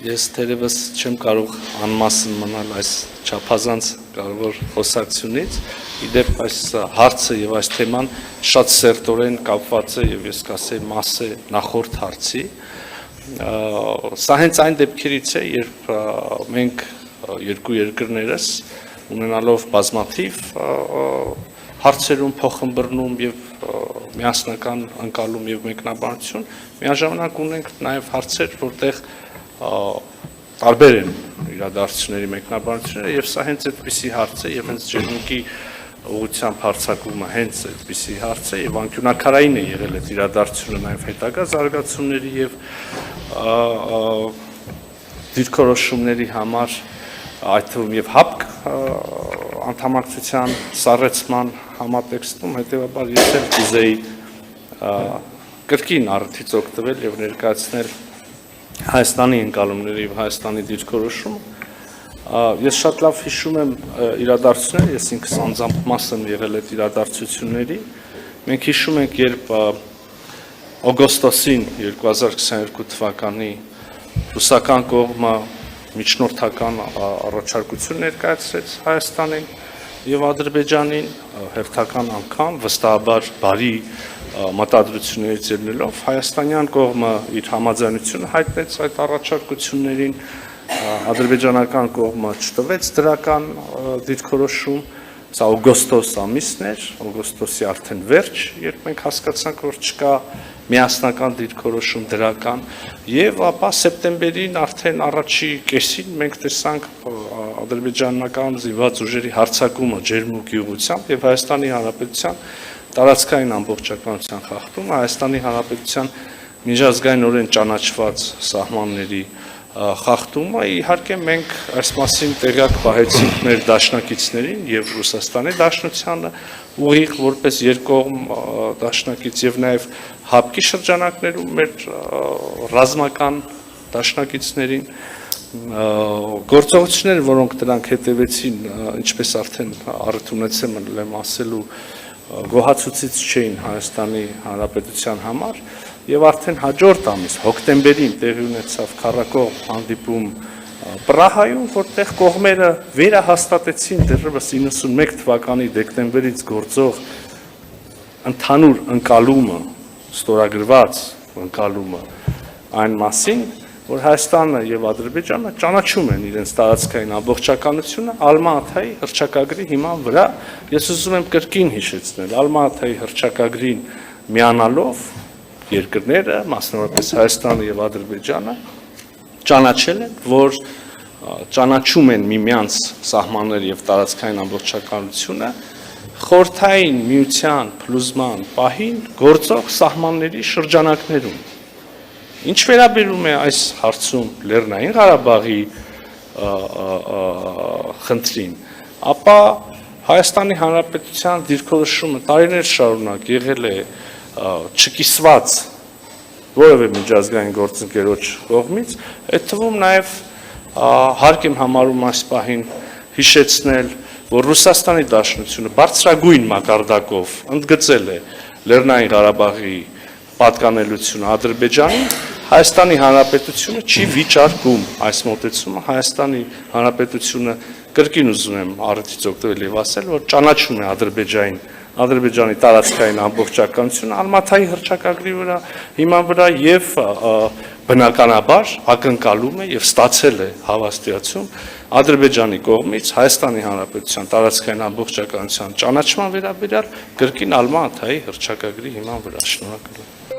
Ես թերևս չեմ կարող անմասն մնալ այս չափազանց կարևոր խոսակցությունից, իդեպ այս հարցը եւ այս թեման շատ սերտորեն կապված է եւ ես կասեի մաս է նախորդ հարցի, սա հենց այն դեպքերից է, երբ մենք երկու երկրներս ունենալով բազմաթիվ հարցերում փոխըմբռնում եւ միասնական ընկալում եւ մեկնաբանություն, միաժամանակ ունենք նաեւ հարցեր, որտեղ տարբեր են իրադարձությունների մեկնաբանությունները եւ սա հենց այդպիսի հարց է եւ հենց ջերմուկի ուղղությամբ հարձակումը հենց այդպիսի հարց է եւ անկյունակարային է եղել այդ իրադարձությունը նաեւ հետագա զարգացումների եւ դիրքորոշումների համար այդ թվում եւ ՀԱՊԿ անդամակցության սառեցման համատեքստում հետեւաբար ես էլ կուզեի կրկին առիթից օգտվել եւ ներկայացնել Հայաստանի ընկալումները եւ Հայաստանի դիրքորոշումը ես շատ լավ հիշում եմ իրադարձությունները, ես ինքս անձամբ մաս եմ եղել այդ իրադարձությունների։ Մենք հիշում ենք, երբ օգոստոսին 2022 թվականի ռուսական կողմը միջնորդական առաջարկություն ներկայացրեց Հայաստանին եւ Ադրբեջանին, հերթական անգամ վստահաբար բարի մտադրություններից ելնելով հայաստանյան կողմը իր համաձայնությունը հայտնեց այդ առաջարկություններին, ադրբեջանական կողմը չտվեց դրական դիրքորոշում, սա օգոստոս ամիսն էր, օգոստոսի արդեն վերջ, երբ մենք հասկացանք, որ չկա միասնական դիրքորոշում դրական, եւ ապա սեպտեմբերին արդեն առաջի կեսին մենք տեսանք ադրբեջանական զինված ուժերի հարձակումը ջերմուկի ուղղությամբ եւ Հայաստանի Հանրապետության տարածքային ամբողջականության խախտումը, Հայաստանի Հանրապետության միջազգայինորեն ճանաչված սահմանների խախտումը, իհարկե մենք այս մասին տեղյակ պահեցինք մեր դաշնակիցներին եւ Ռուսաստանի Դաշնությանը, ուղիղ որպես երկկողմ դաշնակից եւ նաեւ ՀԱՊԿ-ի շրջանակներում մեր ռազմական դաշնակիցներին գործողություններ, որոնք դրանք հետևեցին, ինչպես արդեն առիթ ունեցել եմ ասելու, գոհացուցիչ չէին Հայաստանի Հանրապետության համար եւ արդեն հաջորդ ամիս հոկտեմբերին տեղի ունեցավ քառակողմ հանդիպում Պրահայում, որտեղ կողմերը վերահաստատեցին դեռևս 91 թվականի դեկտեմբերից գործող ընդհանուր ընկալումը, ստորագրված ընկալումը այն մասին, որ Հայաստանը եւ Ադրբեջանը ճանաչում են իրենց տարածքային ամբողջականությունը Ալմա-Աթայի հռչակագրի հիման վրա։ Ես ուզում եմ կրկին հիշեցնել, Ալմա-Աթայի հռչակագրին միանալով երկրները, մասնավորապես Հայաստանը եւ Ադրբեջանը, ճանաչել են, որ ճանաչում են միմյանց սահմանները եւ տարածքային ամբողջականությունը խորհրդային միության փլուզման պահին գործող սահմանների շրջանակներում։ Ինչ վերաբերում է այս հարցում Լեռնային Ղարաբաղի խնդրին, ապա Հայաստանի Հանրապետության դիրքորոշումը տարիներ շարունակ եղել է չկիսված որևէ միջազգային գործընկերոջ կողմից, այդ թվում նաև հարկ եմ համարում այս պահին հիշեցնել, որ Ռուսաստանի Դաշնությունը բարձրագույն մակարդակով ընդգծել է Լեռնային Ղարաբաղի պատկանելությունը Ադրբեջանին, Հայաստանի Հանրապետությունը չի վիճարկում այս մոտեցումը, Հայաստանի Հանրապետությունը կրկին ուզում եմ առիթից օգտվել եւ ասել, որ ճանաչում է Ադրբեջանի տարածքային ամբողջականությունը Ալմաթայի հռչակագրի վրա, հիման վրա եւ բնականաբար ակնկալում է եւ ստացել է հավաստիացում Ադրբեջանի կողմից Հայաստանի Հանրապետության տարածքային ամբողջականության ճանաչման վերաբերյալ կրկին Ալմա-Աթայի հռչակագրի հիման վրա։ Շնորհակալ եմ։